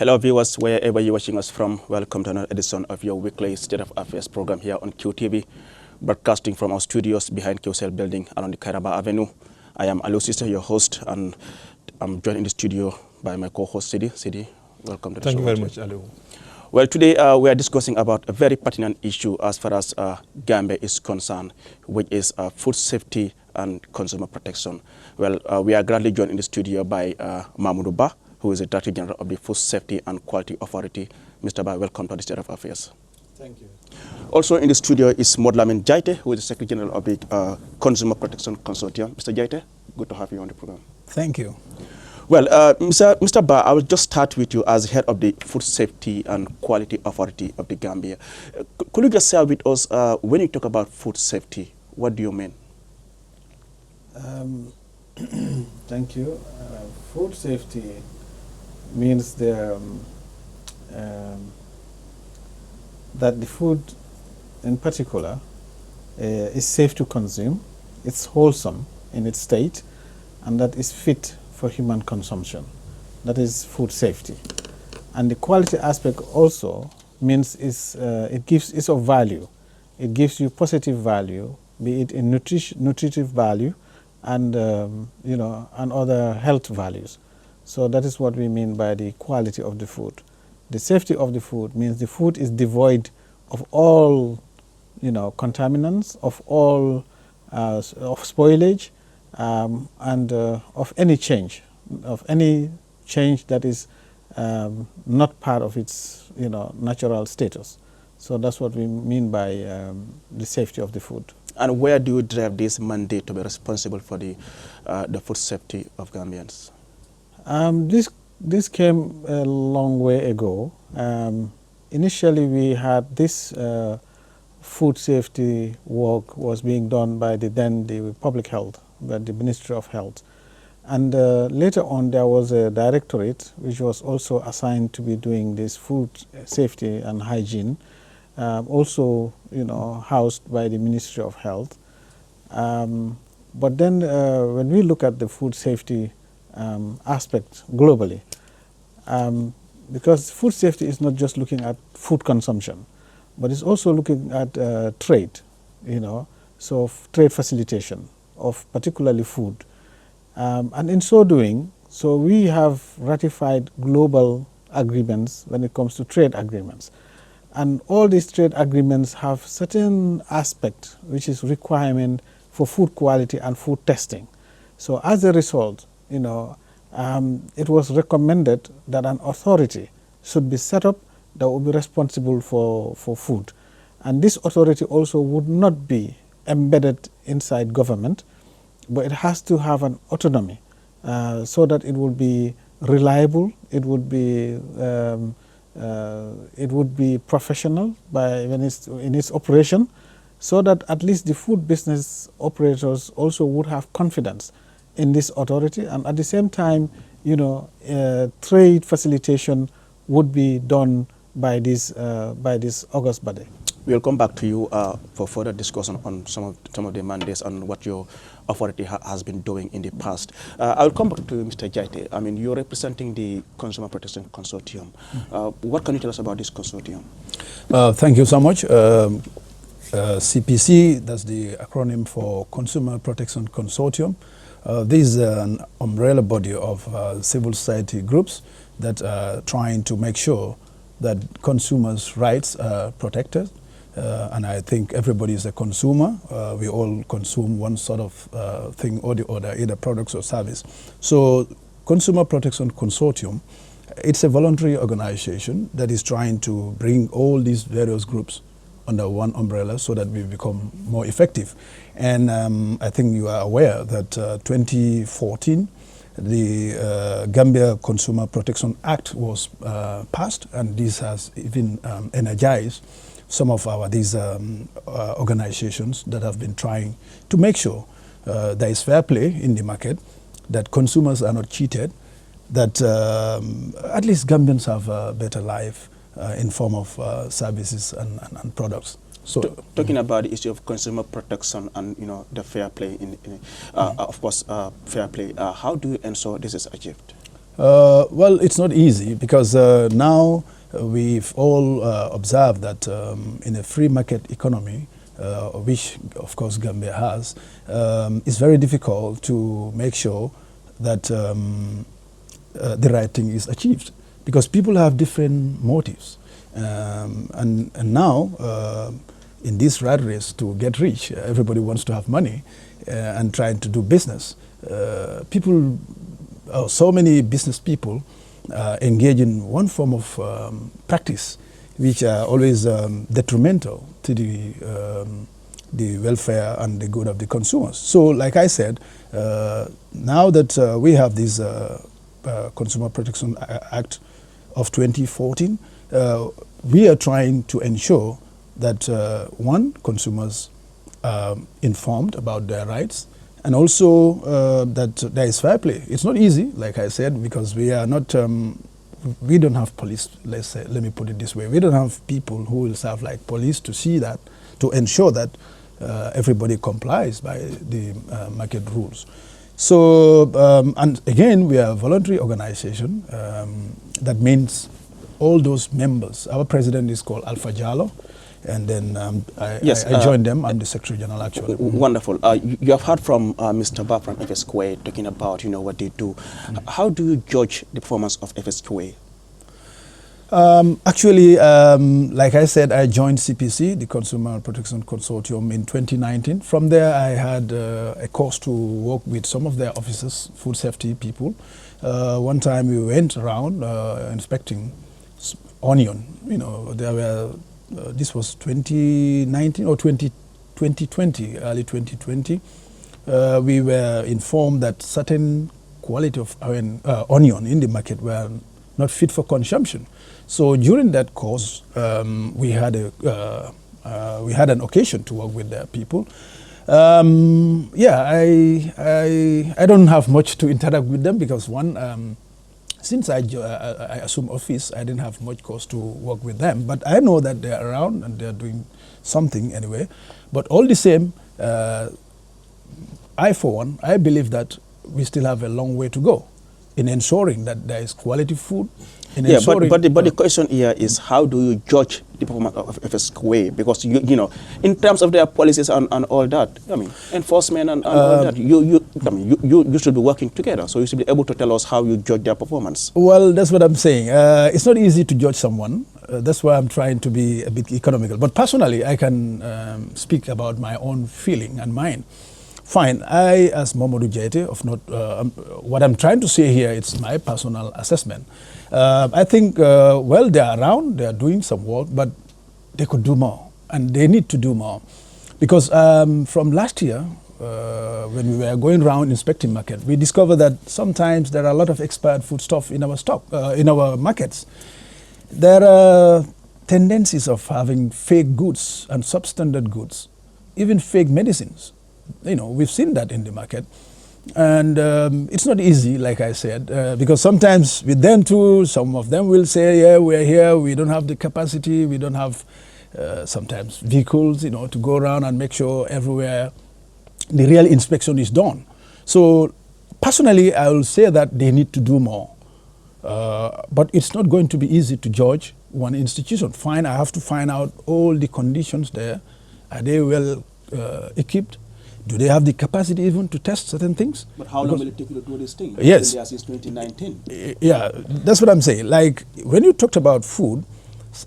Hello viewers, wherever you're watching us from, welcome to another edition of your weekly State of Affairs program here on QTV, broadcasting from our studios behind QCell building along the Kairaba Avenue. I am Alo Sister, your host, and I'm joined in the studio by my co-host Sidi. Sidi, welcome to the show. Thank you very much, Alo. Well, today we are discussing about a very pertinent issue as far as Gambia is concerned, which is food safety and consumer protection. Well, we are gladly joined in the studio by Mamoudou Ba, who is the Director General of the Food Safety and Quality Authority. Mr. Ba, welcome to the State of Affairs. Thank you. Also in the studio is Modlamin Jaite, who is the Secretary General of the Consumer Protection Consortium. Mr. Jaite, good to have you on the program. Thank you. Well, Mr. Ba, I will just start with you as head of the Food Safety and Quality Authority of the Gambia. Could you just share with us, when you talk about food safety, what do you mean? Thank you. Food safety means that the food in particular is safe to consume, it's wholesome in its state, and that is fit for human consumption. That is food safety. And the quality aspect also means it's of value. It gives you positive value, be it in nutritive value and and other health values. So that is what we mean by the quality of the food. The safety of the food means the food is devoid of all, contaminants, of all of spoilage, and of any change that is not part of its natural status. So that's what we mean by the safety of the food. And where do you derive this mandate to be responsible for the food safety of Gambians? This came a long way ago. Initially, we had this food safety work was being done by the public health, by the Ministry of Health. And later on, there was a directorate which was also assigned to be doing this food safety and hygiene, also housed by the Ministry of Health. But then when we look at the food safety aspect globally, because food safety is not just looking at food consumption, but it's also looking at trade, so trade facilitation of particularly food. And in so doing, so we have ratified global agreements when it comes to trade agreements. And all these trade agreements have certain aspect which is requirement for food quality and food testing. So as a result, it was recommended that an authority should be set up that will be responsible for food. And this authority also would not be embedded inside government, but it has to have an autonomy so that it would be reliable, it would be professional in its operation, so that at least the food business operators also would have confidence in this authority, and at the same time, trade facilitation would be done by this august body. We'll come back to you for further discussion on some of the mandates and what your authority has been doing in the past. I'll come back to you, Mr. Jaite. I mean, you're representing the Consumer Protection Consortium. What can you tell us about this consortium? Thank you so much. CPC, that's the acronym for Consumer Protection Consortium. This is an umbrella body of civil society groups that are trying to make sure that consumers' rights are protected. And I think everybody is a consumer. We all consume one sort of thing or the other, either products or service. So Consumer Protection Consortium, it's a voluntary organization that is trying to bring all these various groups under one umbrella so that we become more effective. And I think you are aware that 2014, the Gambia Consumer Protection Act was passed, and this has even energized some of these organizations that have been trying to make sure there is fair play in the market, that consumers are not cheated, that at least Gambians have a better life in form of services and products. So talking about the issue of consumer protection and the fair play, of course, fair play. How do you ensure this is achieved? Well, it's not easy because now we've all observed that in a free market economy, which of course Gambia has, it's very difficult to make sure that the right thing is achieved because people have different motives. And now, in this rat race to get rich, everybody wants to have money and trying to do business. So many business people engage in one form of practice which are always detrimental to the welfare and the good of the consumers. So like I said, now that we have this Consumer Protection Act of 2014, we are trying to ensure that one, consumers are informed about their rights, and also that there is fair play. It's not easy, like I said, because we are not, we don't have police, let me put it this way. We don't have people who will serve like police to see that, to ensure that everybody complies by the market rules. So, and again, we are a voluntary organization. That means all those members, our president is called Alpha Jallo, and then I joined them. I'm the Secretary General, actually. Wonderful. You have heard from Mr. Ba from FSQA talking about, what they do. How do you judge the performance of FSQA? Actually, like I said, I joined CPC, the Consumer Protection Consortium, in 2019. From there, I had a course to work with some of their officers, food safety people. One time we went around inspecting onion. There were, this was 2019 or 2020, early 2020. We were informed that certain quality of onion in the market were not fit for consumption. So during that course, we had an occasion to work with their people. I don't have much to interact with them because one, since I assumed office, I didn't have much cause to work with them. But I know that they're around and they're doing something anyway. But all the same, I for one, I believe that we still have a long way to go in ensuring that there is quality food. But the question here is, how do you judge the performance of FSQA? Because in terms of their policies and all that, enforcement and all that, you should be working together. So you should be able to tell us how you judge their performance. Well, that's what I'm saying. It's not easy to judge someone. That's why I'm trying to be a bit economical. But personally, I can speak about my own feeling and mine. Fine, I, as Mamadou Jaite, what I'm trying to say here, it's my personal assessment. I think, well, they're around, they're doing some work, but they could do more, and they need to do more. Because from last year, when we were going around inspecting market, we discovered that sometimes there are a lot of expired foodstuff in our stock, in our markets. There are tendencies of having fake goods and substandard goods, even fake medicines. We've seen that in the market. And it's not easy, like I said, because sometimes with them too, some of them will say, yeah, we're here, we don't have the capacity, we don't have sometimes vehicles, to go around and make sure everywhere the real inspection is done. So personally, I will say that they need to do more. But it's not going to be easy to judge one institution. Fine, I have to find out all the conditions there. Are they well equipped? Do they have the capacity even to test certain things? But how long will it take you to do this thing? Yes. Since 2019. Yeah, that's what I'm saying. Like, when you talked about food,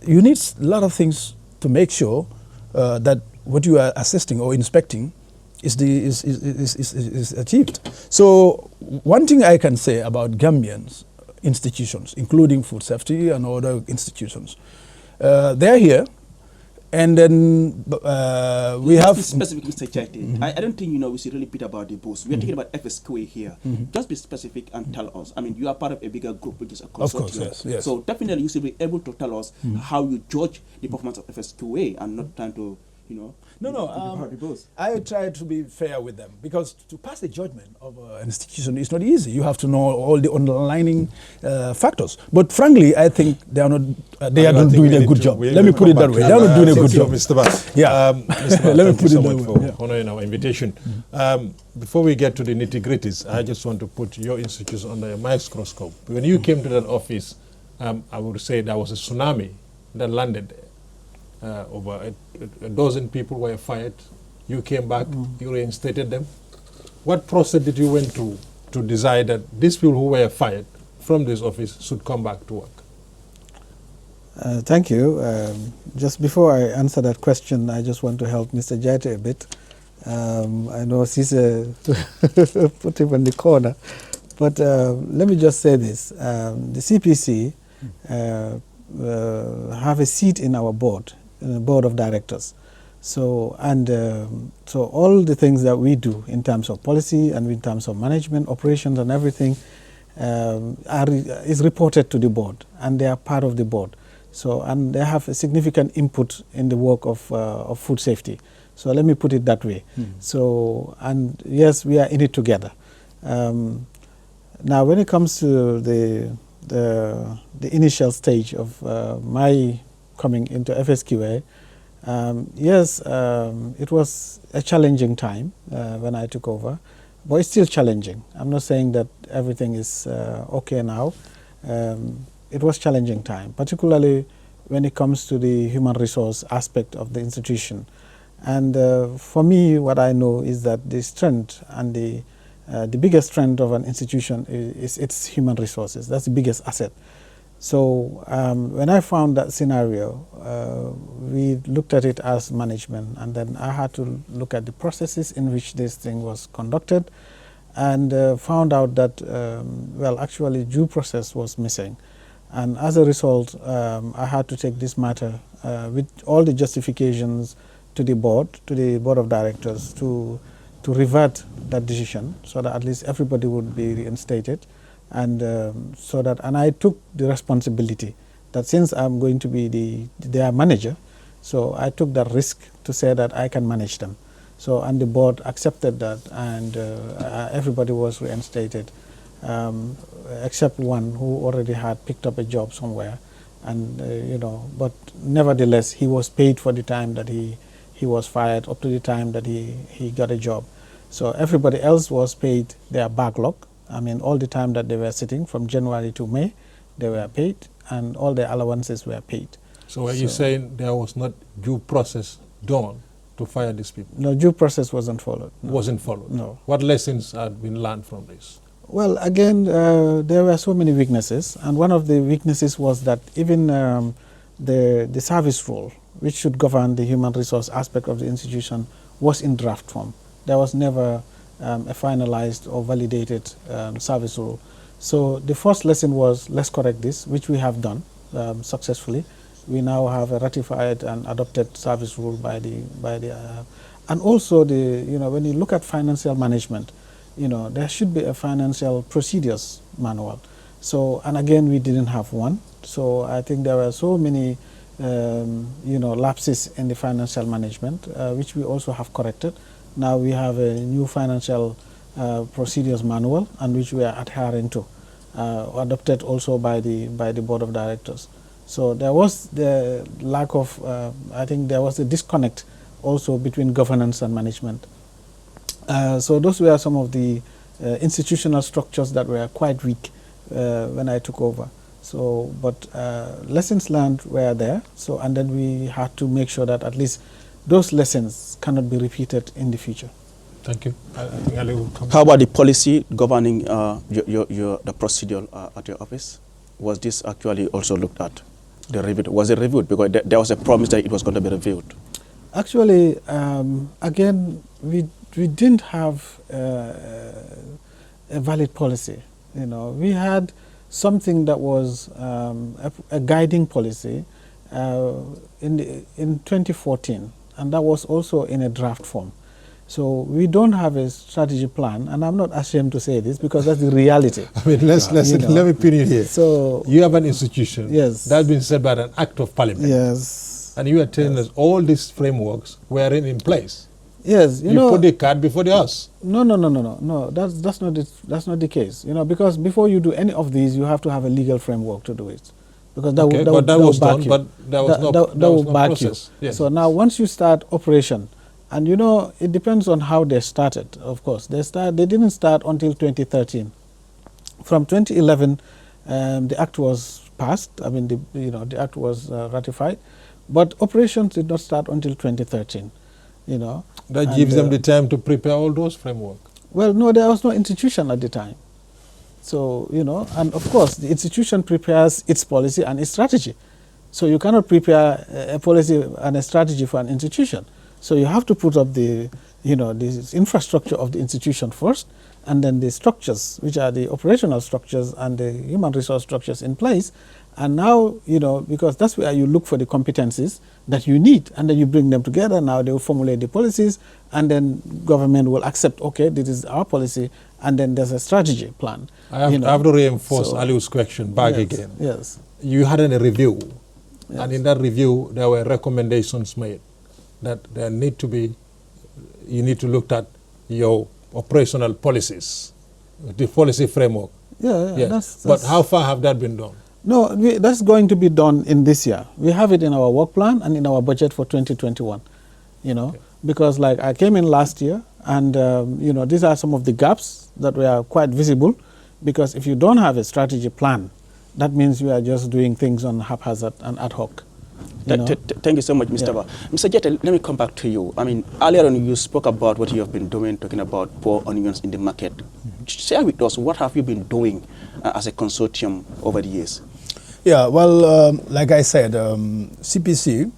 you need a lot of things to make sure that what you are assessing or inspecting is achieved. So one thing I can say about Gambians institutions, including food safety and other institutions, they're here. And then we have... Specific, Mr. Jaite. I don't think we should really beat about the bush. We are talking about FSQA here. Just be specific and tell us. You are part of a bigger group, which is a consortium. Of course, yes. So definitely you should be able to tell us how you judge the performance of FSQA and not trying to, No, how it goes. I try to be fair with them because to pass a judgment of an institution is not easy. You have to know all the underlying factors. But frankly, I think they are not. They are not doing a good job. Let me put it that way. They are not doing a good job. Mr. Bass. Yeah. Mr. Bass, Let me thank put you so it much that for way. Yeah. honoring our invitation. Before we get to the nitty-gritties, I just want to put your institution under a microscope. When you came to that office, I would say there was a tsunami that landed there. Over a dozen people were fired. You came back, you reinstated them. What process did you went through to decide that these people who were fired from this office should come back to work? Thank you. Just before I answer that question, I just want to help Mr. Jaite a bit. I know Cisse put him in the corner, but let me just say this. The CPC have a seat in our board, in the board of directors. So all the things that we do in terms of policy and in terms of management, operations and everything is reported to the board, and they are part of the board. So, and they have a significant input in the work of food safety. So let me put it that way. So, and yes, we are in it together. Now, when it comes to the initial stage of my coming into FSQA, yes, it was a challenging time when I took over, but it's still challenging. I'm not saying that everything is okay now. It was challenging time, particularly when it comes to the human resource aspect of the institution. And for me, what I know is that the strength and the biggest strength of an institution is its human resources. That's the biggest asset. So when I found that scenario, we looked at it as management, and then I had to look at the processes in which this thing was conducted, and found out that, well, actually due process was missing. And as a result, I had to take this matter with all the justifications to the board of directors to revert that decision, so that at least everybody would be reinstated. And and I took the responsibility that since I'm going to be their manager, so I took that risk to say that I can manage them. So, and the board accepted that, and everybody was reinstated, except one who already had picked up a job somewhere, and but nevertheless he was paid for the time that he was fired up to the time that he got a job. So everybody else was paid their backlog. I mean, all the time that they were sitting from January to May, they were paid, and all their allowances were paid. So are you saying there was not due process done to fire these people? No, due process wasn't followed. No. Wasn't followed? No. What lessons had been learned from this? Well, again, there were so many weaknesses, and one of the weaknesses was that even the service rule, which should govern the human resource aspect of the institution, was in draft form. There was never a finalized or validated service rule. So the first lesson was, let's correct this, which we have done successfully. We now have a ratified and adopted service rule by the and also when you look at financial management, there should be a financial procedures manual. So, and again, we didn't have one. So I think there were so many lapses in the financial management, which we also have corrected. Now we have a new financial procedures manual, and which we are adhering to, adopted also by the board of directors. So there was the lack of, I think there was a disconnect also between governance and management. So those were some of the institutional structures that were quite weak when I took over. So, but lessons learned were there. So, and then we had to make sure that at least those lessons cannot be repeated in the future. Thank you. I think Ali will come. How about the policy governing the procedure at your office? Was this actually also looked at? Was it reviewed? Because there was a promise that it was going to be reviewed. Actually, again, we didn't have a valid policy. We had something that was a guiding policy in 2014, and that was also in a draft form. So we don't have a strategy plan, and I'm not ashamed to say this because that's the reality. I mean, let me pin it here. So you have an institution, yes, that's been set by an act of parliament. Yes. And you are telling us all these frameworks were in place. Yes, You put the cart before the horse. No. That's not the case. Because before you do any of these, you have to have a legal framework to do it. Because that Okay, would but that was back done, you. but there was no that will back process. you. Yes. So now, once you start operation, and it depends on how they started. Of course, they didn't start until 2013. From 2011, the act was passed. I mean, the act was ratified, but operations did not start until 2013. That gives them the time to prepare all those frameworks. Well, no, there was no institution at the time. So, and of course, the institution prepares its policy and its strategy. So you cannot prepare a policy and a strategy for an institution. So you have to put up the infrastructure of the institution first, and then the structures, which are the operational structures and the human resource structures in place. And now, because that's where you look for the competencies that you need, and then you bring them together. Now they will formulate the policies, and then government will accept, okay, this is our policy, and then there's a strategy plan. I have to reinforce Aliu's question back again. Yes. You had a review, Yes. and in that review, there were recommendations made that you need to look at your operational policies, the policy framework. Yeah, Yes. But how far have that been done? No, that's going to be done in this year. We have it in our work plan and in our budget for 2021, okay. Because like I came in last year, and these are some of the gaps that were quite visible, because if you don't have a strategy plan, that means you are just doing things on haphazard and ad hoc. Thank you so much, Mr. Ba. Mr. Jette, let me come back to you. I mean, earlier on you spoke about what you have been doing, talking about poor onions in the market. Share with us, what have you been doing as a consortium over the years? Yeah, well, like I said, CPC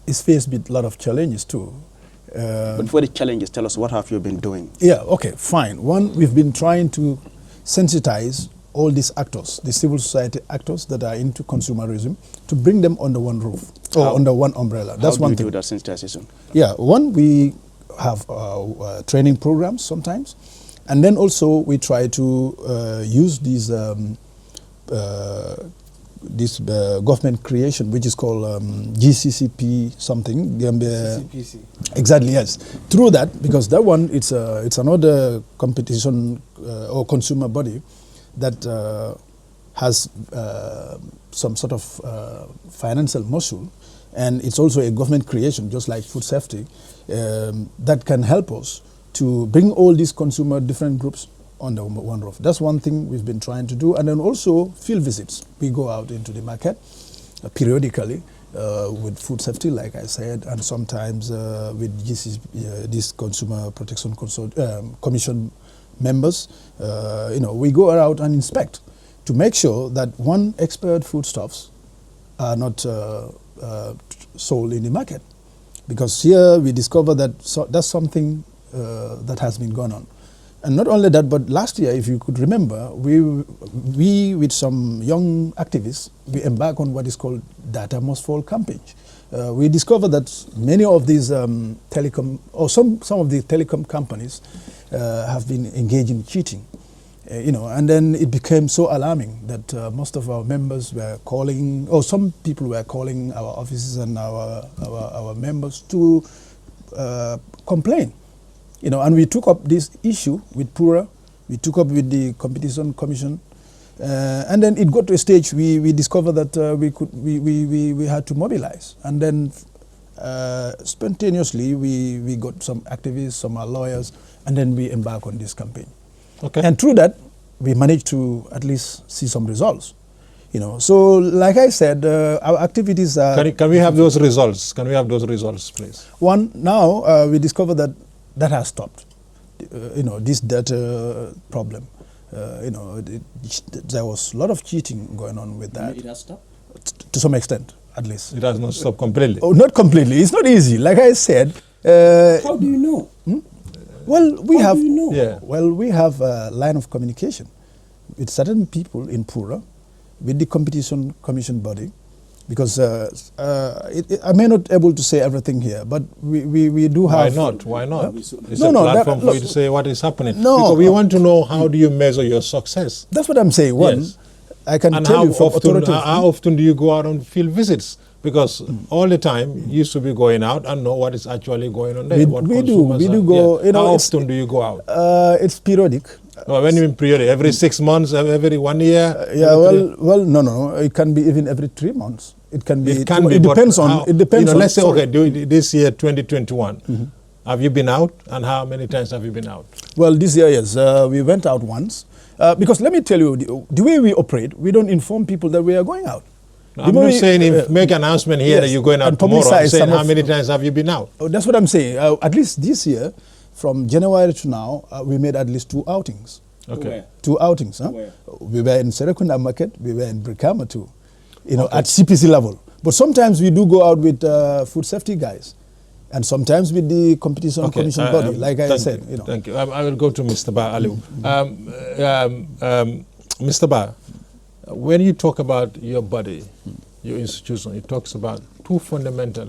is faced with a lot of challenges too. But before the challenges, tell us, what have you been doing? Yeah, okay, fine. One, we've been trying to sensitize all these actors, the civil society actors that are into consumerism, to bring them under one roof or under one umbrella. That's one thing. How do you do that sensitization? Yeah, one, we have training programs sometimes, and then also we try to use these government creation, which is called GCCP something. CCPC. Exactly, yes. Through that, because that one, it's another competition or consumer body that has some sort of financial muscle, and it's also a government creation, just like food safety, that can help us to bring all these consumer different groups under one roof. That's one thing we've been trying to do. And then also field visits. We go out into the market periodically with food safety, like I said, and sometimes with this Consumer Protection Commission members. We go around and inspect to make sure that one, expired foodstuffs are not sold in the market. Because here we discover that that's something that has been going on. And not only that, but last year, if you could remember, we with some young activists, we embarked on what is called Data Must Fall campaign. We discovered that many of these telecom, or some of the telecom companies have been engaged in cheating. And then it became so alarming that most of our members were calling, or some people were calling our offices and our members to complain. And we took up this issue with PURA, we took up with the Competition Commission, and then it got to a stage we discovered that we had to mobilize. And then spontaneously we got some activists, some lawyers, and then we embarked on this campaign. Okay. And through that, we managed to at least see some results. So like I said, our activities are... Can we have those results? Can we have those results, please? One, now we discovered that has stopped. This data problem. There was a lot of cheating going on with that. It has stopped? To some extent, at least. It has not stopped completely. Oh, not completely. It's not easy. Like I said... How do you know? Well, we have... do you know? Yeah. Well, we have a line of communication with certain people in PURA, with the Competition Commission body, because I may not able to say everything here, but we do have... Why not? It's No, a no, platform that- for you to say what is happening. No. Because we want to know, how do you measure your success? That's what I'm saying. One, Yes. I can And tell how you from often, authoritative... how often do you go out on field visits? Because all the time you used to be going out and know what is actually going on there. We do go. Yeah. How often do you go out? It's periodic. No, when you mean periodic, every 6 months, every 1 year? No. It can be even every 3 months. It can be. It can be. It depends on. It depends on. Let's say, okay, this year 2021. Have you been out, and how many times have you been out? Well, this year, yes, we went out once. Because let me tell you, the way we operate, we don't inform people that we are going out. No, I'm not saying make an announcement here that you're going out tomorrow. I'm saying how many times have you been out? That's what I'm saying. At least this year, from January to now, we made at least 2 outings. Okay. Where? 2 outings. Huh? Where? We were in Serekunda Market, we were in Brikama too, at CPC level. But sometimes we do go out with food safety guys. And sometimes with the competition commission body, like I said. Thank you. I will go to Mr. Ba Aliu. Mr. Ba, when you talk about your body, your institution, it talks about 2 fundamental,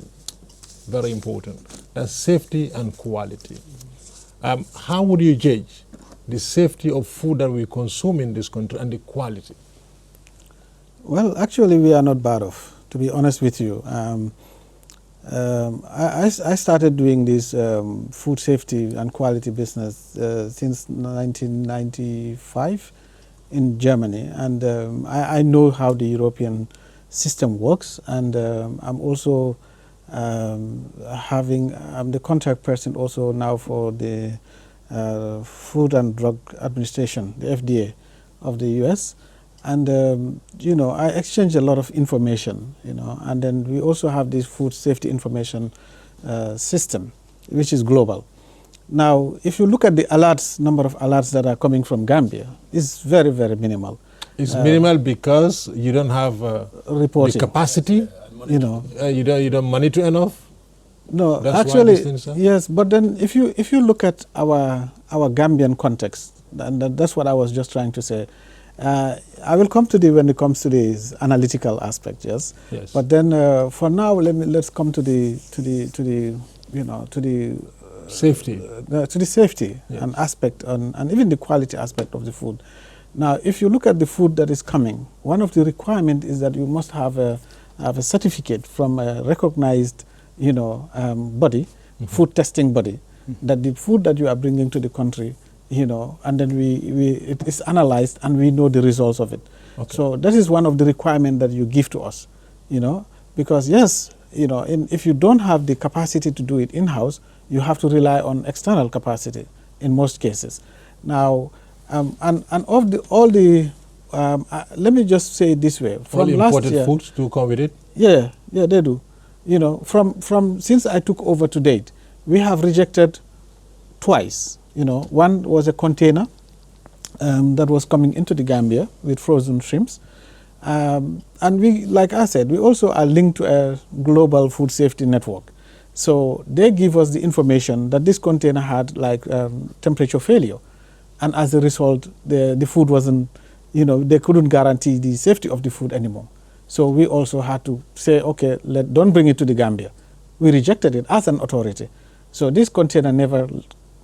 very important. That's safety and quality. How would you judge the safety of food that we consume in this country and the quality? Well, actually, we are not bad off, to be honest with you. I started doing this food safety and quality business since 1995 in Germany, and I know how the European system works, and I'm also I'm the contact person also now for the Food and Drug Administration, the FDA of the US. And, I exchange a lot of information, and then we also have this food safety information system, which is global. Now, if you look at the alerts, number of alerts that are coming from Gambia, it's very, very minimal. It's minimal because you don't have reporting. The capacity? You don't monitor enough? No, That's actually, yes, but then if you look at our Gambian context, and that's what I was just trying to say, I will come to when it comes to the analytical aspect, yes. But then for now, let's come to the safety. To the safety and aspect and even the quality aspect of the food. Now, if you look at the food that is coming, one of the requirements is that you must have a certificate from a recognized body, food testing body, that the food that you are bringing to the country, and then it is analyzed and we know the results of it. Okay. So that is one of the requirements that you give to us, because yes, if you don't have the capacity to do it in-house, you have to rely on external capacity in most cases. Now, and of let me just say it this way. From all imported last year, foods do come with it? Yeah, they do. From since I took over to date, we have rejected twice. One was a container that was coming into the Gambia with frozen shrimps. And we, like I said, we also are linked to a global food safety network. So they give us the information that this container had temperature failure. And as a result, the food wasn't, they couldn't guarantee the safety of the food anymore. So we also had to say, okay, don't bring it to the Gambia. We rejected it as an authority. So this container never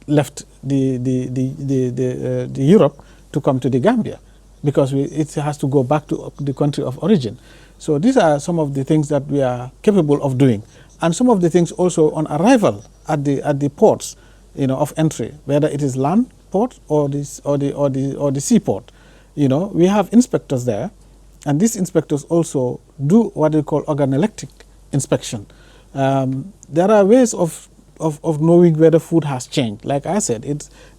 left the Europe to come to the Gambia, because it has to go back to the country of origin. So these are some of the things that we are capable of doing, and some of the things also on arrival at the ports, of entry, whether it is land port or the seaport. We have inspectors there, and these inspectors also do what they call organoleptic inspection. There are ways of knowing whether food has changed. Like I said,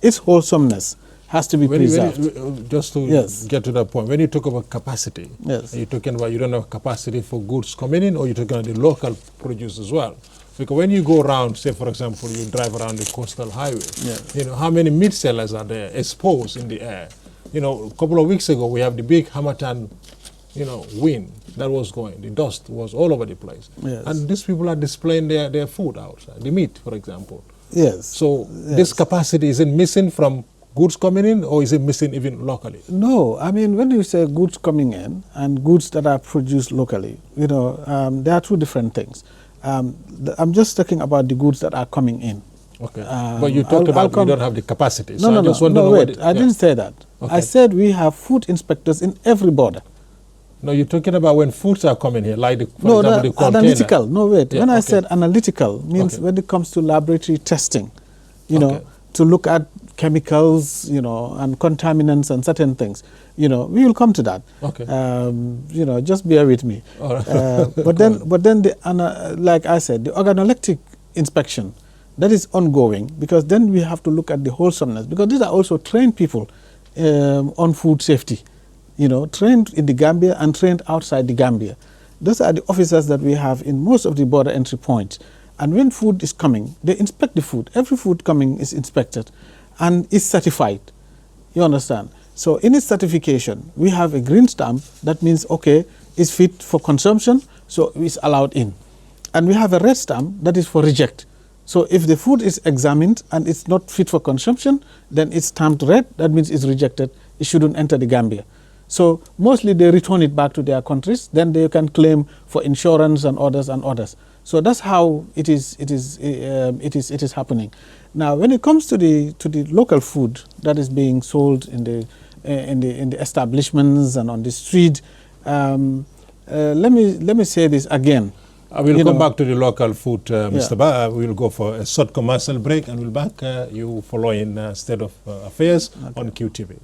its wholesomeness has to be preserved. Just to get to that point, when you talk about capacity, are you talking about you don't have capacity for goods coming in, or you're talking about the local produce as well? Because when you go around, say for example, you drive around the coastal highway, how many meat sellers are there exposed in the air? A couple of weeks ago, we have the big Hamatan, wind that was going. The dust was all over the place. Yes. And these people are displaying their food outside, the meat, for example. Yes. So this capacity, is it missing from goods coming in, or is it missing even locally? No, I mean, when you say goods coming in and goods that are produced locally, there are 2 different things. I'm just talking about the goods that are coming in. Okay. But you talked about you don't have the capacity. So I didn't say that. Okay. I said we have food inspectors in every border. No, you're talking about when foods are coming here, like for No, example, the container. analytical. No, wait. Yeah, when I okay. said analytical, means Okay. when it comes to laboratory testing, you know, Okay. to look at chemicals, you know, and contaminants and certain things. You know, we will come to that. Okay. You know, just bear with me. All right. But then like I said, the organoleptic inspection, that is ongoing, because then we have to look at the wholesomeness, because these are also trained people on food safety, you know, trained in the Gambia and trained outside the Gambia. Those are the officers that we have in most of the border entry points. And when food is coming, they inspect the food. Every food coming is inspected and is certified. You understand? So in its certification, we have a green stamp. That means, okay, it's fit for consumption, so it's allowed in. And we have a red stamp that is for reject. So if the food is examined and it's not fit for consumption, then it's stamped red. That means it's rejected. It shouldn't enter the Gambia. So mostly they return it back to their countries. Then they can claim for insurance and others and others. So that's how it is happening. Now, when it comes to the local food that is being sold in the establishments and on the street, let me say this again. I will You come know, back to the local food, Mr. Ba. We will go for a short commercial break and we'll back you following State of Affairs on QTV.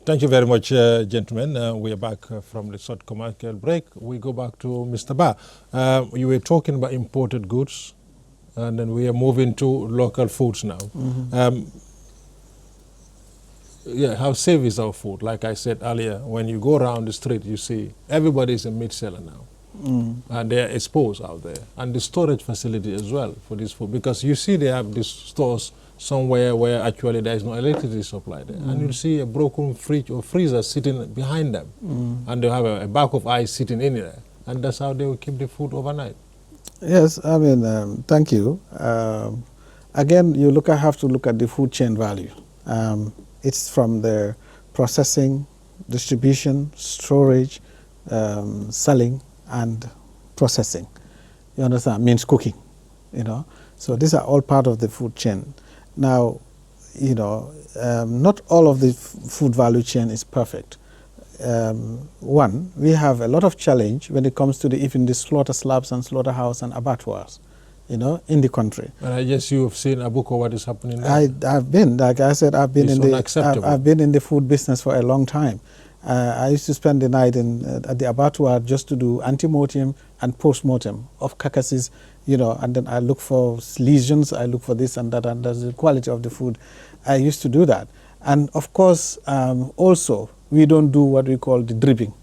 Thank you very much, gentlemen. We are back from the short commercial break. We go back to Mr. Ba. You were talking about imported goods, and then we are moving to local foods now. Yeah, how safe is our food? Like I said earlier, when you go around the street, you see everybody is a meat seller now. And they are exposed out there. And the storage facility as well for this food, because you see they have these stores somewhere where actually there is no electricity supply there. And you see a broken fridge or freezer sitting behind them. And they have a bag of ice sitting in there. And that's how they will keep the food overnight. Yes, I mean, thank you. Again, have to look at the food chain value. It's from the processing, distribution, storage, selling, and processing. You understand? Means cooking, you know. So these are all part of the food chain. Now, you know, not all of the food value chain is perfect. One, we have a lot of challenge when it comes to even the slaughter slabs and slaughterhouse and abattoirs, you know, in the country. And I guess you have seen Abuko, what is happening there. I've been, like I said, I've been It's been in the food business for a long time. I used to spend the night at the abattoir just to do antemortem and postmortem of carcasses, you know, and then I look for lesions, I look for this and that, and that's the quality of the food. I used to do that. And of course, also, we don't do what we call the dripping.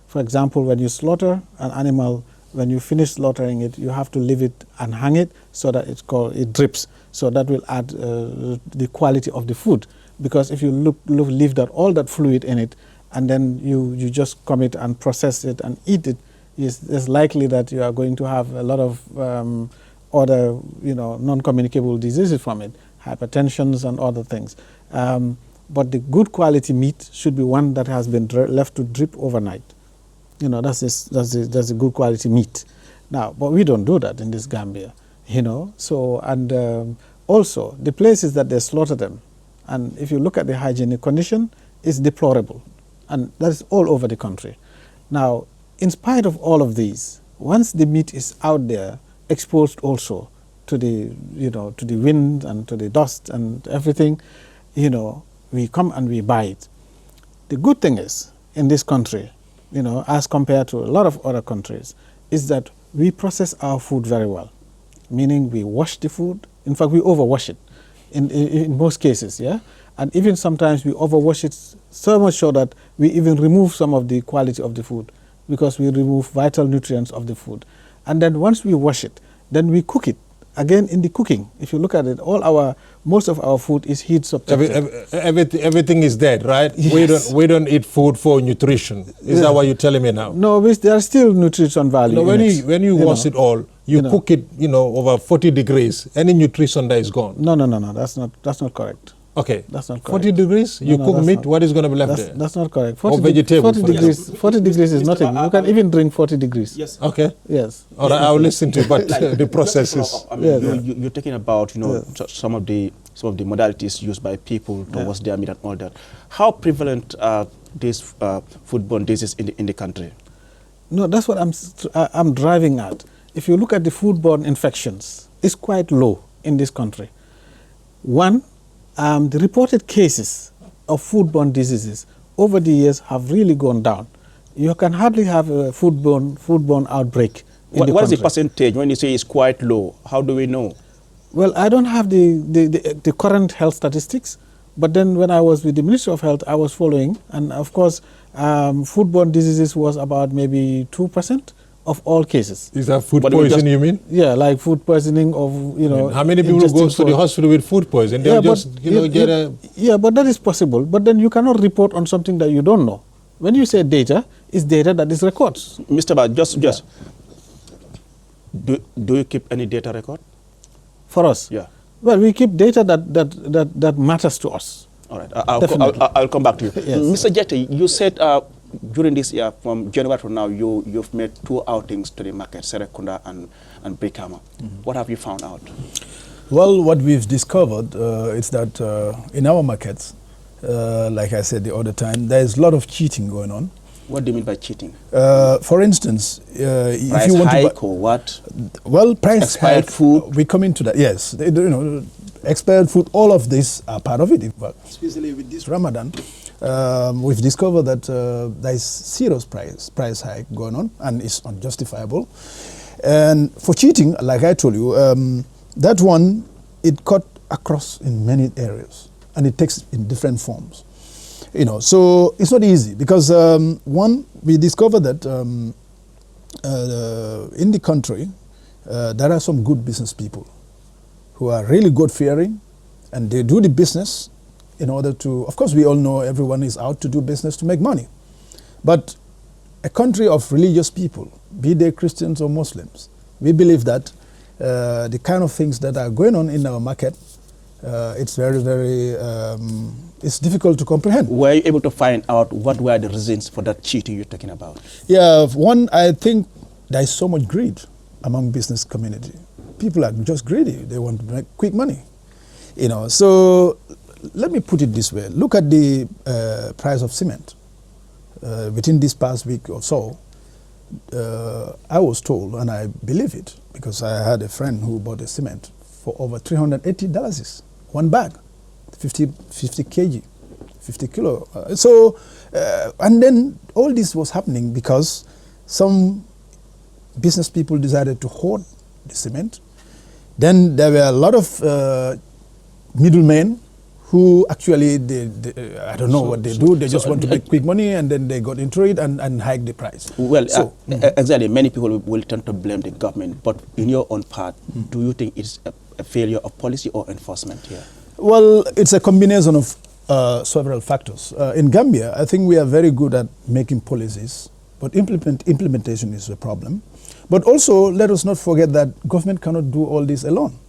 For example, when you slaughter an animal, when you finish slaughtering it, you have to leave it and hang it so that it drips. So that will add the quality of the food. Because if you leave all that fluid in it, and then you just commit and process it and eat it, it's likely that you are going to have a lot of other, you know, non-communicable diseases from it, hypertensions and other things. But the good quality meat should be one that has been left to drip overnight. You know, that's a good quality meat. Now, but we don't do that in this Gambia, you know. So, and also the places that they slaughter them, and if you look at the hygienic condition, it's deplorable. And that is all over the country. Now, in spite of all of these, once the meat is out there, exposed also to the, to the wind and to the dust and everything, we come and we buy it. The good thing is, in this country, as compared to a lot of other countries, is that we process our food very well, meaning we wash the food. In fact, we overwash it in most cases, yeah? And even sometimes we overwash it so much so that we even remove some of the quality of the food because we remove vital nutrients of the food. And then once we wash it, then we cook it. Again, in the cooking, if you look at it, most of our food is heat subjected. Everything is dead, right? Yes. We don't eat food for nutrition. Is that what you're telling me now? No, there are still nutrition value. When you wash it all, you cook it, over 40 degrees. Any nutrition that is gone. No. That's not correct. Okay. That's not correct. 40 degrees, you cook meat, what is going to be left there? That's not correct. 40 vegetables. 40 degrees is nothing. You can even drink 40 degrees. Yes. Okay. Yes. All right, I'll listen to you, but the process is... You're talking about, some of the modalities used by people towards their meat and all that. How prevalent are these foodborne diseases in the country? No, that's what I'm driving at. If you look at the foodborne infections, it's quite low in this country. One, the reported cases of foodborne diseases over the years have really gone down. You can hardly have a foodborne outbreak in the country. What is the percentage when you say it's quite low? How do we know? Well, I don't have the current health statistics, but then when I was with the Ministry of Health, I was following, and of course, foodborne diseases was about maybe 2% of all cases. Is that food poisoning, you mean? Yeah, like food poisoning of, how many people go to the hospital with food poisoning? They'll get a... Yeah, but that is possible. But then you cannot report on something that you don't know. When you say data, it's data that is records. Mr. Ba, do you keep any data record? For us? Yeah. Well, we keep data that matters to us. All right, I'll come back to you. Yes. Mr. Jette, you said during this year, from January to now, you've made 2 outings to the market, Serekunda and Brikama. What have you found out? Well, what we've discovered is that in our markets, like I said the other time, there's a lot of cheating going on. What do you mean by cheating? For instance, if you want hike to or what? Well, price expired hike, food. We come into that. Yes, expired food. All of these are part of it. In fact, especially with this Ramadan, we've discovered that there is serious price hike going on, and it's unjustifiable. And for cheating, like I told you, that one it cut across in many areas, and it takes in different forms. So it's not easy because one, we discovered that in the country there are some good business people who are really God-fearing, and they do the business in order to, of course we all know everyone is out to do business to make money, but a country of religious people, be they Christians or Muslims, we believe that the kind of things that are going on in our market, it's very, very, it's difficult to comprehend. Were you able to find out what were the reasons for that cheating you're talking about? Yeah, one, I think there is so much greed among business community. People are just greedy. They want to make quick money. So let me put it this way. Look at the price of cement. Within this past week or so, I was told, and I believe it, because I had a friend who bought a cement for over $380, one bag, 50 kg, 50 kilo. And then all this was happening because some business people decided to hoard the cement. Then there were a lot of middlemen who actually, I don't know what they do, they just want to make quick money, and then they got into it and hike the price. Well, exactly, many people will tend to blame the government, but in your own part, do you think it's a failure of policy or enforcement here? Well, it's a combination of several factors. In Gambia, I think we are very good at making policies, but implementation is a problem. But also, let us not forget that government cannot do all this alone.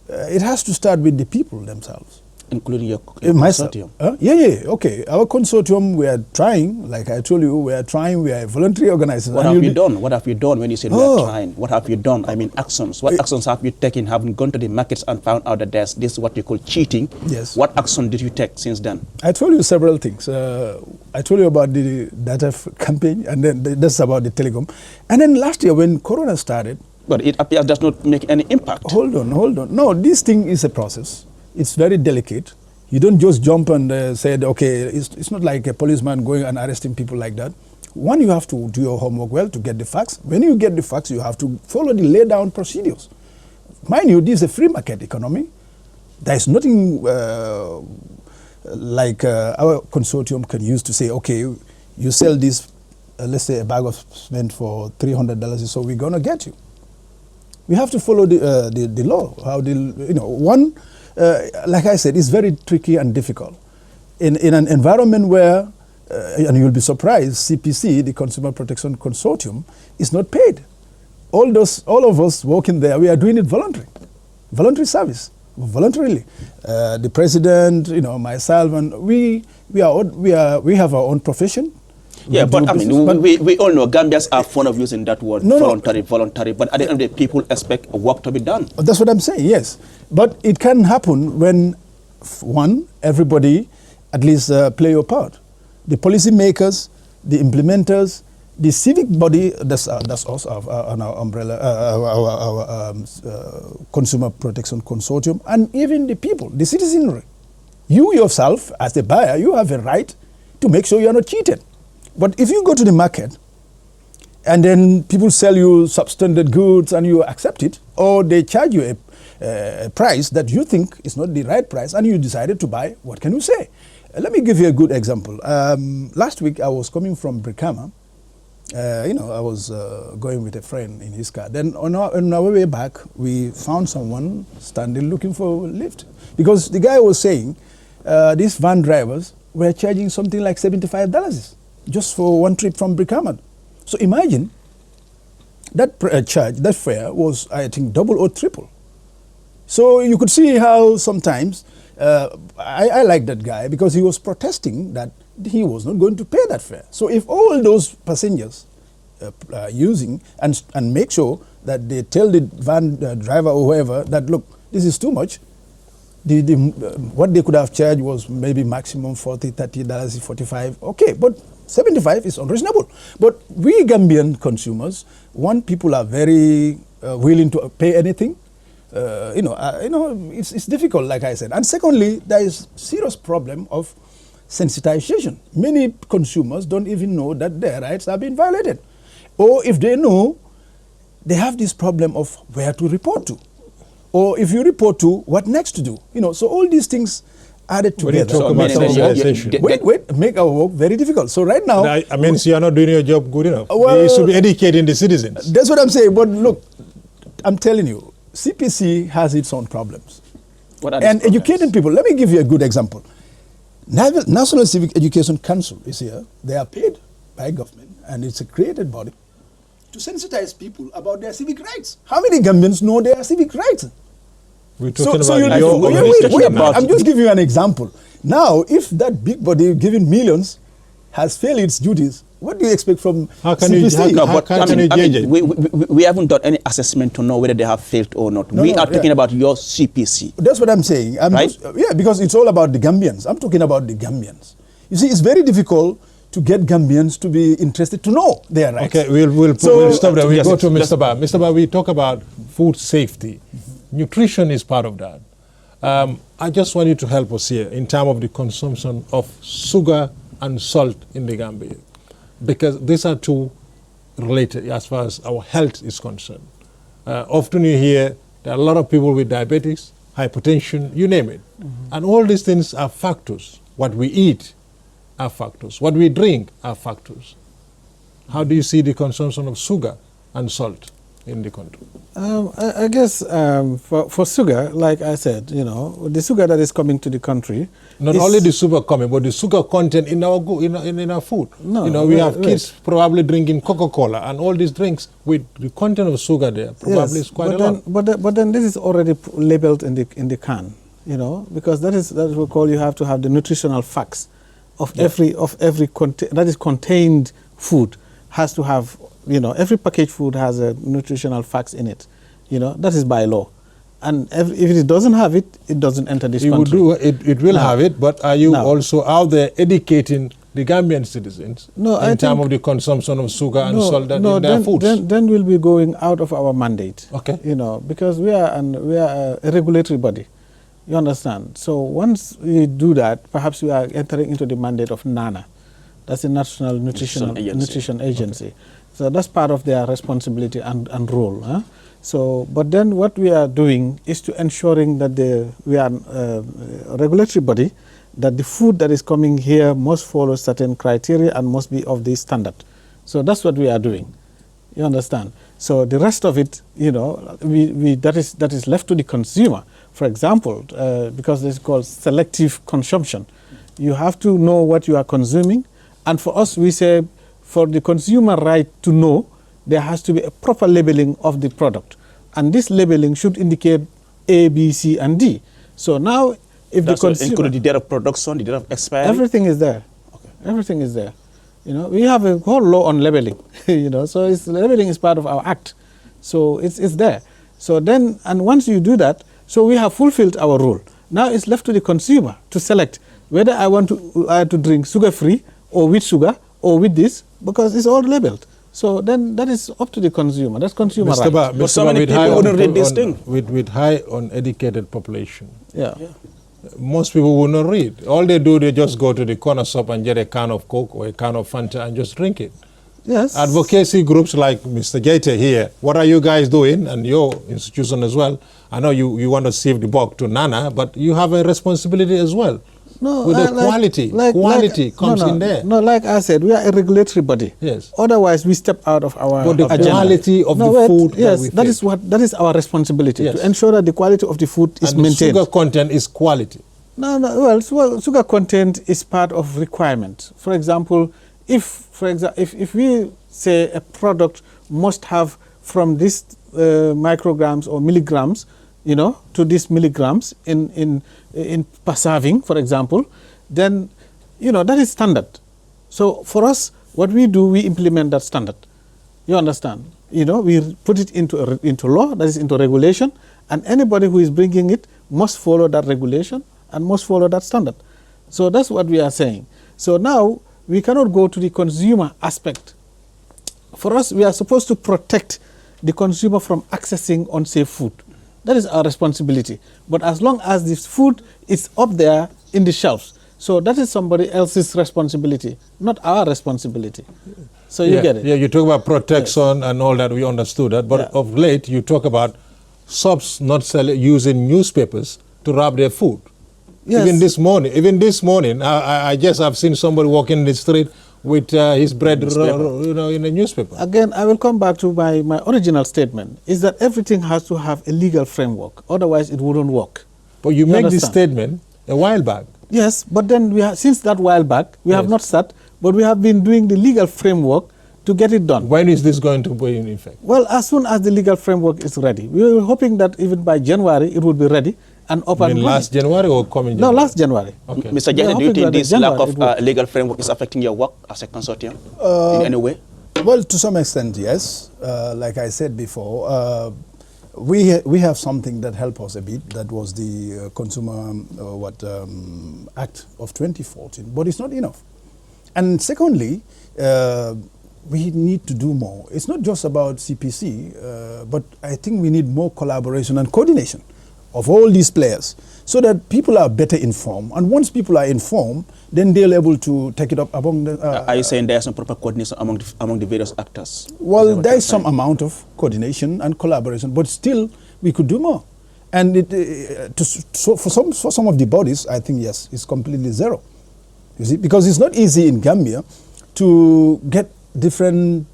It has to start with the people themselves. Including your consortium? Okay. Our consortium, we are trying, like I told you, we are a voluntary organization. What have you done? What have you done when you say we are trying? What have you done? I mean, actions. What actions have you taken? Having gone to the markets and found out that this is what you call cheating. Yes. What action did you take since then? I told you several things. I told you about the data campaign, and then that's about the telecom. And then last year when Corona started, But it appears does not make any impact. Hold on. No, this thing is a process. It's very delicate. You don't just jump and say, okay, it's not like a policeman going and arresting people like that. One, you have to do your homework well to get the facts. When you get the facts, you have to follow the laid down procedures. Mind you, this is a free market economy. There is nothing like our consortium can use to say, okay, you sell this, let's say a bag of cement for $300, so we're going to get you. We have to follow the law. Like I said, it's very tricky and difficult. In an environment where, and you'll be surprised, CPC, the Consumer Protection Consortium, is not paid. All of us working there, we are doing it voluntary service, voluntarily. The president, myself, and we have our own profession. Yeah, but I mean, we all know Gambians are fond of using that word, voluntary. But at the end of the day, people expect work to be done. That's what I'm saying, yes. But it can happen when, one, everybody at least play your part. The policy makers, the implementers, the civic body, that's us, our umbrella, our Consumer Protection Consortium, and even the people, the citizenry. You yourself, as the buyer, you have a right to make sure you're not cheated. But if you go to the market and then people sell you substandard goods and you accept it, or they charge you a price that you think is not the right price and you decided to buy, what can you say? Let me give you a good example. Last week I was coming from Brikama. I was going with a friend in his car. Then on our way back, we found someone standing looking for a lift. Because the guy was saying these van drivers were charging something like $75 just for one trip from Brikama. So imagine that that fare was, I think, double or triple. So you could see how sometimes, I like that guy because he was protesting that he was not going to pay that fare. So if all those passengers are using and make sure that they tell the van driver or whoever that, look, this is too much, what they could have charged was maybe maximum $40, $30, $45. Okay, but $75 is unreasonable. But we Gambian consumers, people are very willing to pay anything. It's difficult, like I said. And secondly, there is serious problem of sensitization. Many consumers don't even know that their rights are being violated. Or if they know, they have this problem of where to report to. Or if you report to, what next to do? So all these things added together. Talk about sensitization. Wait, make our work very difficult. So right now... I mean, so you're not doing your job good enough. Well, you should be educating the citizens. That's what I'm saying. But look, I'm telling you, CPC has its own problems. What are and these problems? educating people, let me give you a good example. National Civic Education Council is here. They are paid by government, and it's a created body to sensitize people about their civic rights. How many Gambians know their civic rights? We're talking I'm just giving you an example. Now, if that big body giving millions has failed its duties, what do you expect from CPC? We haven't done any assessment to know whether they have failed or not. We are talking about your CPC. That's what I'm saying. Because it's all about the Gambians. I'm talking about the Gambians. You see, it's very difficult to get Gambians to be interested to know their rights. Okay, we'll stop there. We'll go to Mr. Ba. Mr. Ba, we talk about food safety. Nutrition is part of that. I just want you to help us here in terms of the consumption of sugar and salt in the Gambia, because these are two related as far as our health is concerned. Often you hear there are a lot of people with diabetes, hypertension, you name it. And all these things are factors. What we eat are factors. What we drink are factors. How do you see the consumption of sugar and salt in the country? I guess for sugar, like I said, the sugar that is coming to the country. Not only the sugar coming, but the sugar content in our in our food. We have kids probably drinking Coca-Cola and all these drinks with the content of sugar there probably is quite a lot. But then this is already labeled in the can, because that is we call, you have to have the nutritional facts of every that is contained food has to have. Every packaged food has a nutritional facts in it. That is by law. And if it doesn't have it, it doesn't enter this country. It will have it, but are you also out there educating the Gambian citizens No, I in terms think- of the consumption of sugar and No, salt that no, in their foods? then we'll be going out of our mandate. Okay. You know, because we are a regulatory body. You understand? So once we do that, perhaps we are entering into the mandate of NANA. That's the National Nutrition Agency. Okay. So that's part of their responsibility and role. Huh? So, but then what we are doing is to ensuring that we are a regulatory body, that the food that is coming here must follow certain criteria and must be of this standard. So that's what we are doing. You understand? So the rest of it, you know, that is left to the consumer. For example, because it's called selective consumption, you have to know what you are consuming, and for us, we say, for the consumer right to know, there has to be a proper labeling of the product, and this labeling should indicate A, B, C, and D. So now, if That's the consumer, including the date of production, the date of expiry. everything is there. Okay. Everything is there. You know, we have a whole law on labeling. You know, so labeling is part of our act. So it's there. So then, and once you do that, so we have fulfilled our role. Now it's left to the consumer to select whether I want to drink sugar-free or with sugar or with this, because it's all labeled. So then that is up to the consumer. That's consumer Mr. right. Ba, But so many with people high wouldn't read this thing. With high uneducated population, Yeah. most people will not read. All they do, they just go to the corner shop and get a can of Coke or a can of Fanta and just drink it. Yes. Advocacy groups like Mr. Jete here, what are you guys doing, and your institution as well? I know you want to save the buck to Nana, but you have a responsibility as well. No, With the quality comes in there. No, like I said, we are a regulatory body. Yes. Otherwise, we step out of our But the agenda. quality of the wait, food that yes, we that feed. is that is our responsibility, Yes. to ensure that the quality of the food is And the maintained. sugar content is quality. No, well, sugar content is part of requirement. For example, if we say a product must have from this micrograms or milligrams, you know, to these milligrams in per serving, for example, then, you know, that is standard. So for us, what we do, we implement that standard. You understand? You know, we put it into law, that is into regulation, and anybody who is bringing it must follow that regulation and must follow that standard. So that's what we are saying. So now we cannot go to the consumer aspect. For us, we are supposed to protect the consumer from accessing unsafe food. That is our responsibility. But as long as this food is up there in the shelves, so that is somebody else's responsibility, not our responsibility. So you get it? Yeah, you talk about protection and all that, we understood that. But Yeah. of late, you talk about shops not using newspapers to wrap their food. Yes. Even this morning, I just have seen somebody walking in the street with his bread, you know, in a newspaper. Again, I will come back to my original statement, is that everything has to have a legal framework, otherwise it wouldn't work. But you make this understand? statement a while back. Yes, but then since that while back, we have Yes. not sat, but we have been doing the legal framework to get it done. When is this going to be in effect? Well, as soon as the legal framework is ready. We were hoping that even by January it would be ready and up and In running. last January or coming No, January? last January. Okay. Mr. We are Jete, do you hoping think that this in lack January of it would- legal framework is affecting your work as a consortium in any way? Well, to some extent, yes. Like I said before, we have something that helped us a bit. That was the Consumer Act of 2014, but it's not enough. And secondly, we need to do more. It's not just about CPC, but I think we need more collaboration and coordination of all these players so that people are better informed. And once people are informed, then they're able to take it up among the... Are you saying there's some proper coordination among the various actors? Well, what there you're is some saying? amount of coordination and collaboration, but still we could do more. And for some of the bodies, I think, yes, it's completely zero. You see, because it's not easy in Gambia to get different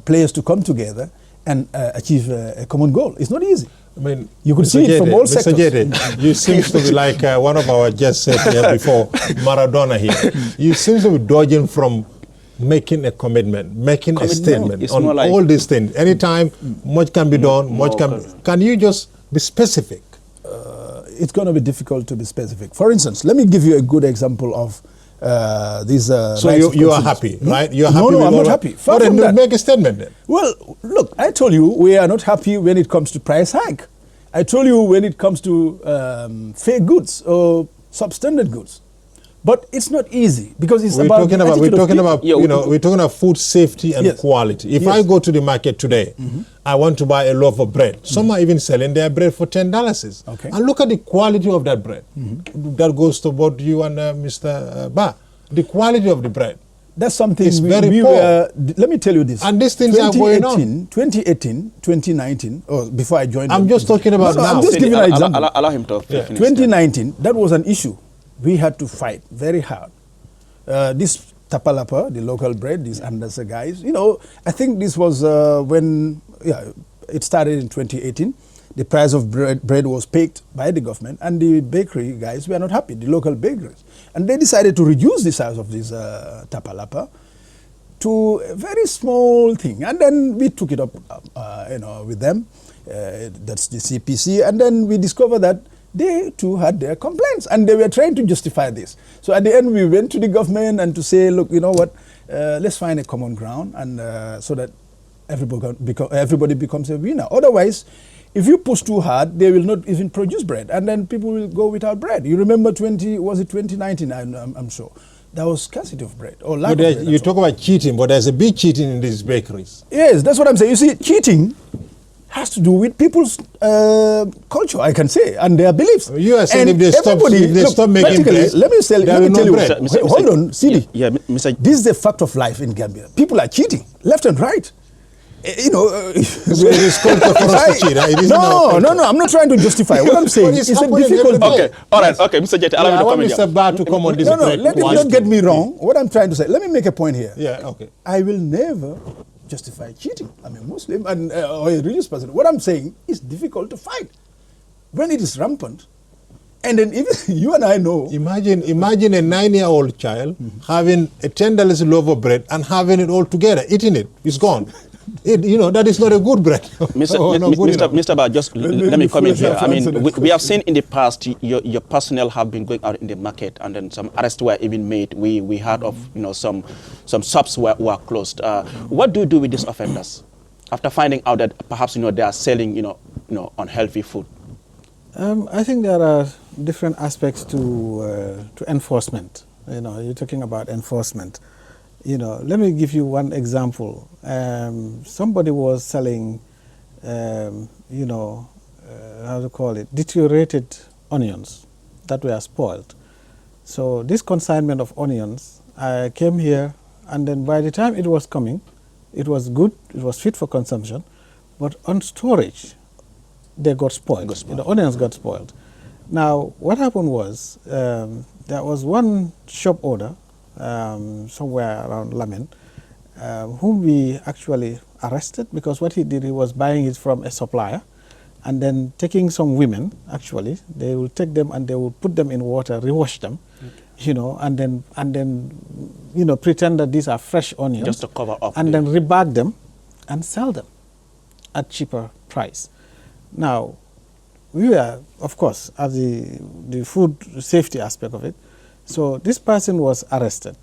players to come together and achieve a common goal. It's not easy. I mean, You could Mr. see it from Jete, all Mr. sectors. Jete, you seem to be like one of our guests said here before, Maradona here. You seem to be dodging from making a commitment, making a Commitment, statement it's on more like- all these things. Anytime much can be done, much can... Can you just be specific? It's going to be difficult to be specific. For instance, let me give you a good example of these. So rights of you are consumers. happy, right? You're happy No, with I'm all not that? happy. Far Well, from then that. make a statement then. Well, look, I told you we are not happy when it comes to price hike. I told you when it comes to fake goods or substandard goods. But it's not easy because it's We're about talking the about attitude of people. Yeah, we're talking about food safety and Yes. quality. If Yes. I go to the market today, I want to buy a loaf of bread. Some are even selling their bread for $10. Okay. And look at the quality of that bread. That goes to both you and Mr. Ba. The quality of the bread. That's something It's very poor. let me tell you this. And these things are going on. 2018, 2019, or before I joined. I'm just talking about No, now. I'm just giving an example. Allow him to finish. 2019, that was an issue. We had to fight very hard. This Tapalapa, the local bread, these Andasa guys, I think this was when it started in 2018. The price of bread was picked by the government, and the bakery guys were not happy, the local bakeries. And they decided to reduce the size of this Tapalapa to a very small thing. And then we took it up with them, that's the CPC, and then we discovered that they too had their complaints, and they were trying to justify this. So at the end, we went to the government and to say, look, you know what, let's find a common ground, and so that everybody becomes a winner. Otherwise, if you push too hard, they will not even produce bread, and then people will go without bread. You remember 2019? I'm sure there was scarcity of bread or lack of bread. You talk about cheating, but there's a big cheating in these bakeries. Yes, that's what I'm saying. You see, cheating has to do with people's culture, I can say, and their beliefs. You are saying and if they stop making bread, let me tell you, bread. hold on, Sidi. Yeah, Mr. This is the fact of life in Gambia. People are cheating left and right. So it is culture for us to cheat. It isn't No, I'm not trying to justify. What I'm saying it's is a happening difficult. every day. Okay, all right, okay, Mr. Jete, allow me I to want comment. Mr. Ba to come on this. No, bread let me quality. not get me wrong. What I'm trying to say, let me make a point here. Yeah, okay. I will never justify cheating. I'm a Muslim and or a religious person. What I'm saying is difficult to fight when it is rampant. And then even you and I know. Imagine a 9-year-old child having a $10 loaf of bread and having it all together, eating it. It's gone. That is not a good bread. Mr. Ba, just let me comment here. I mean, answer we have seen in the past your personnel have been going out in the market, and then some arrests were even made. We heard of some shops were closed. What do you do with these offenders after finding out that perhaps they are selling unhealthy food? I think there are different aspects to enforcement. You're talking about enforcement. Let me give you one example. Somebody was selling, how to call it, deteriorated onions that were spoiled. So this consignment of onions came here, and then by the time it was coming, it was good, it was fit for consumption, but on storage, they got spoiled. The onions got spoiled. Now, what happened was, there was one shop owner somewhere around Lamin, whom we actually arrested, because what he did, he was buying it from a supplier and then taking some women, actually, they will take them and they will put them in water, rewash them, and then pretend that these are fresh onions. Just to cover up. And then rebag them and sell them at cheaper price. Now, we were, of course, at the food safety aspect of it. So this person was arrested.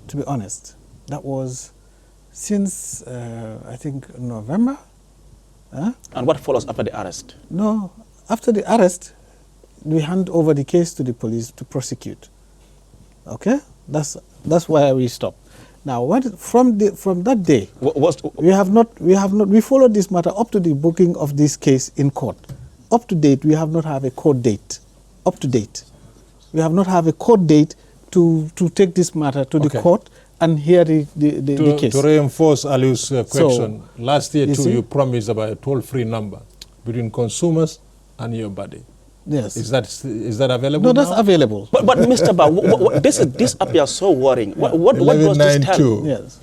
To be honest, that was since I think November. And what follows after the arrest? No, after the arrest, we hand over the case to the police to prosecute. Okay, that's why we stopped. Now, from that day, we followed this matter up to the booking of this case in court. Up to date, we have not have a court date. Up to date, we have not have a court date to take this matter to the court and hear the case. To reinforce Aliu's question, last year too, you promised about a toll-free number between consumers and your body. Yes. Is that available? No, now? that's available. But Mr. Ba, this appears so worrying. What does this tell? Yes.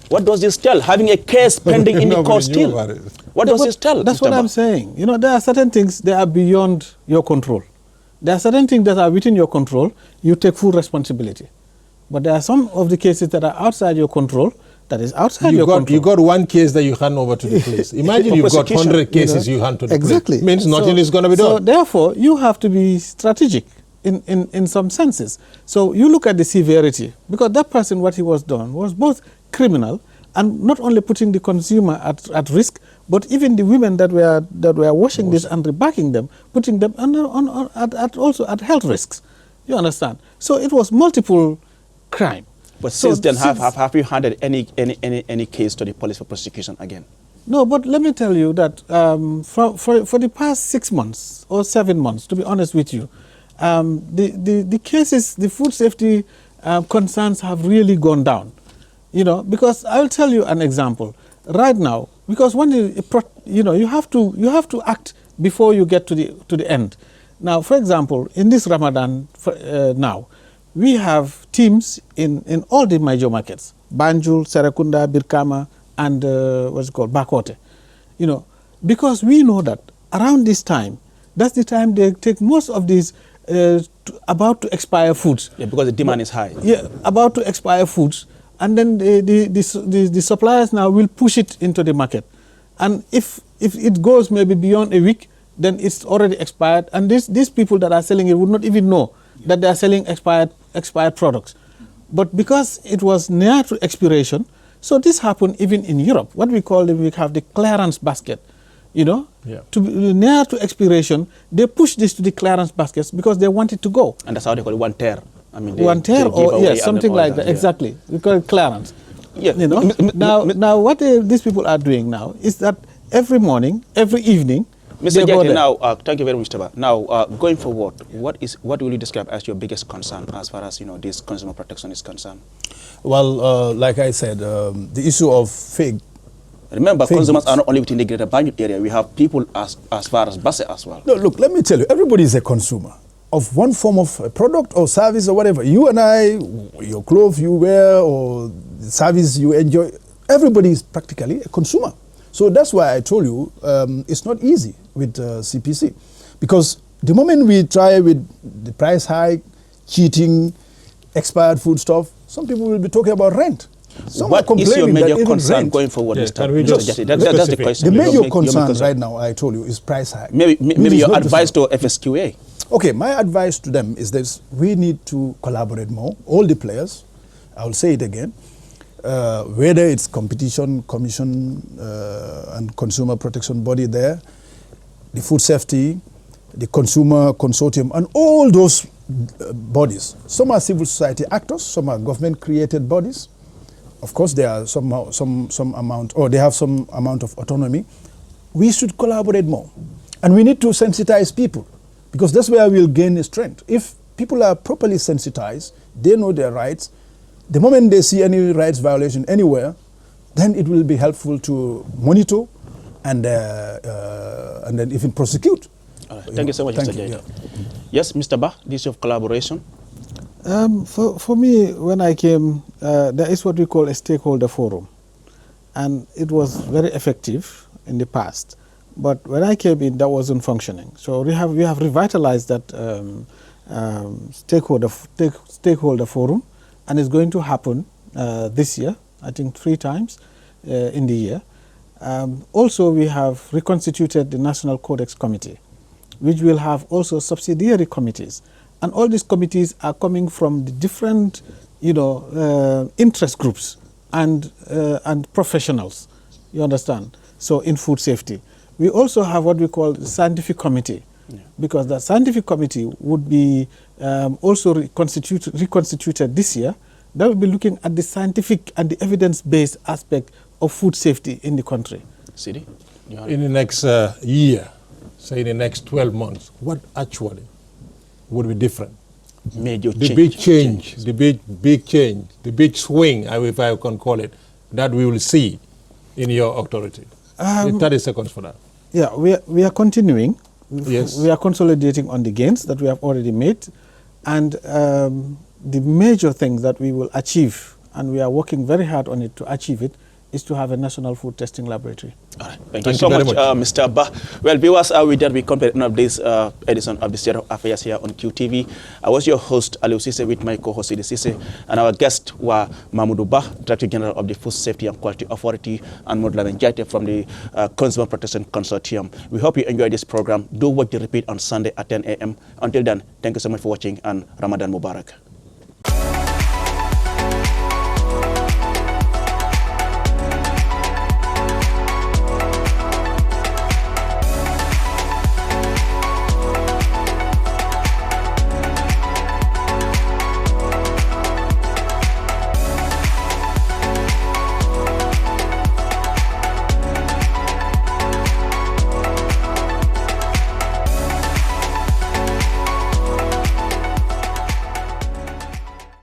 What does this tell? Having a case pending in the court still. What does this tell? That's Mr. what I'm saying. There are certain things that are beyond your control. There are certain things that are within your control. You take full responsibility. But there are some of the cases that are outside your control. That is outside your control. You got one case that you hand over to the police. Imagine you've got 100 cases you hand to the exactly. police. Means nothing is going to be done. So therefore, you have to be strategic in some senses. So you look at the severity, because that person, what he was done was both criminal and not only putting the consumer at risk, but even the women that were washing this and rebacking them, putting them also at health risks. You understand? So it was multiple crime. But So since then, since- have you handed any case to the police for prosecution again? No, but let me tell you that for the past 6 months or 7 months, to be honest with you, the cases, the food safety concerns have really gone down. You know, because I'll tell you an example. Right now, because when you have to act before you get to the end. Now, for example, in this Ramadan now, we have teams in all the major markets: Banjul, Serekunda, Birkama, and what's it called, Bakote. You know, because we know that around this time, that's the time they take most of these about to expire foods. Yeah, because the demand is high. Yeah, about to expire foods, and then the suppliers now will push it into the market, and if it goes maybe beyond a week, then it's already expired, and these people that are selling it would not even know that they are selling expired products. But because it was near to expiration, so this happened even in Europe. What we have the clearance basket, you know, Yeah. to be near to expiration, they push this to the clearance baskets because they want it to go. And that's how they call it, one tear. I mean, One tear, give or away yeah, and something all like that. yeah. Exactly, we call it clearance. Yeah. You know. Now, what these people are doing now is that every morning, every evening, Mr. they go Jati, there. now, thank you very much, Taba. Now, going forward, what will you describe as your biggest concern as far as this consumer protection is concerned? Well, like I said, the issue of fake. Remember, Fake consumers goods. are not only within the greater Banjul area. We have people as far as Basse as well. No, look, let me tell you, everybody is a consumer of one form of a product or service or whatever. You and I, your clothes you wear or the service you enjoy, everybody is practically a consumer. So that's why I told you it's not easy with CPC. Because the moment we try with the price hike, cheating, expired food stuff, some people will be talking about rent. Some are What is your complaining that major even concern rent- going forward, Yeah, Mr. can we Mr. just Jati? That's the specify? question. The major Your main concern right now, I told you, is price hike. Maybe Which is your not advice just- to FSQA. Okay, my advice to them is this: we need to collaborate more, all the players. I will say it again. Whether it's competition commission and consumer protection body there, the food safety, the consumer consortium, and all those bodies. Some are civil society actors, some are government created bodies. Of course, they are some amount, or they have some amount of autonomy. We should collaborate more, and we need to sensitize people, because that's where we'll gain strength. If people are properly sensitized, they know their rights. The moment they see any rights violation anywhere, then it will be helpful to monitor and then even prosecute. All right. Thank you so much, Thank Mr. you, Jati. Yes, Mr. Ba, this is your collaboration. For me, when I came, there is what we call a stakeholder forum, and it was very effective in the past. But when I came in, that wasn't functioning. So we have revitalized that stakeholder forum, and it's going to happen this year. I think 3 times in the year. Also, we have reconstituted the National Codex Committee, which will have also subsidiary committees. And all these committees are coming from the different, interest groups and professionals, you understand? So in food safety. We also have what we call the scientific committee, because the scientific committee would be also reconstituted this year. That will be looking at the scientific and the evidence-based aspect of food safety in the country. Sidi? In the next year, say in the next 12 months, what actually would be different? Major The change. big change, the big change, the big swing, if I can call it, that we will see in your authority. 30 seconds for that. Yeah, we are continuing. Yes. We are consolidating on the gains that we have already made, and the major things that we will achieve, and we are working very hard on it to achieve it, is to have a national food testing laboratory. All right. Thank you so much, Mr. Ba. Well, viewers, with that, we complete of this edition of the State of Affairs here on QTV. I was your host, Aliou Cissé, with my co-host, Sidi Cissé, and our guests were Mamoudou Ba, Director General of the Food Safety and Quality Authority, and Modlamen Jaite from the Consumer Protection Consortium. We hope you enjoyed this program. Do watch the repeat on Sunday at 10 a.m. Until then, thank you so much for watching, and Ramadan Mubarak.